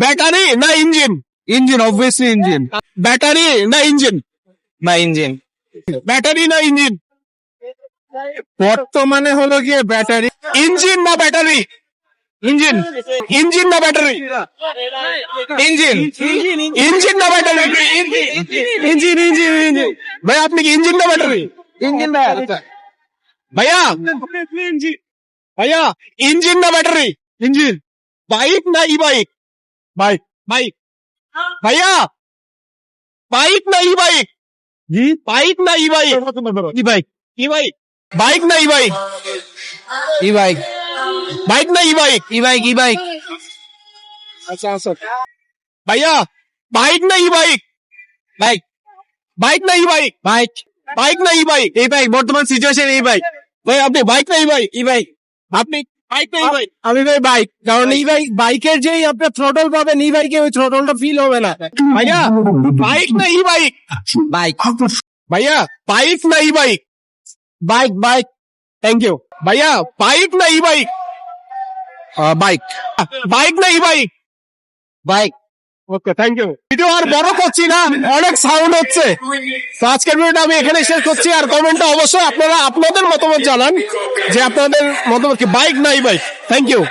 Battery না engine? Engine, obviously engine. Battery না engine? না, ইঞ্জিন। ব্যাটারি না ইঞ্জিন? বর্তমানে হলো গিয়ে ব্যাটারি। ইঞ্জিন না ব্যাটারি? ইঞ্জিন, ইঞ্জিন না ব্যাটারি? ইঞ্জিন, ইঞ্জিন না ব্যাটারি? Engine, engine, engine. ভাই আপনি কি ইঞ্জিন না ব্যাটারি? ইঞ্জিন ভাইয়া ভাইয়া ইঞ্জিন না ব্যাটারি? ইঞ্জিন। বাইক না ই বাইক? বাইক। বাইক। ভাইয়া বাইক না ই বাইক? জি। বাইক না ই বাইক? ই বাইক। ই বাইক। বাইক না ই বাইক? ই বাইক। বাইক না ই বাইক? ই বাইক, ই বাইক। আচ্ছা আচ্ছা ভাইয়া বাইক না ই বাইক? বাইক। বাইক না ই বাইক? বাইক। বাইক না ই বাইক? এই বাইক, বর্তমান সিচুয়েশন এই বাইক। ভাই আপনি বাইক না ই বাইক? ই বাইক। আপনি বাইক না ই বাইক? আমি ভাই বাইক, কারণ এই বাইক, বাইকের যেই আপনার থ্রটল পাবেন, এই বাইকে ওই থ্রটলটা ফিল হবে না। ভাইয়া বাইক না ই বাইক? বাইক। ভাইয়া বাইক না ই bike? Bike, bike. Thank you ভাইয়া বাইক না ই বাইক? বাইক। বাইক না ই bike? Bike. Okay thank you. Video আর বড় করছি না, অনেক সাউন্ড হচ্ছে। তো আজকের ভিডিওটা আমি এখানে শেষ করছি। আর কমেন্টে অবশ্যই আপনারা আপনাদের মতামত জানান যে আপনাদের মতামত কি বাইক না ই বাইক। Thank you.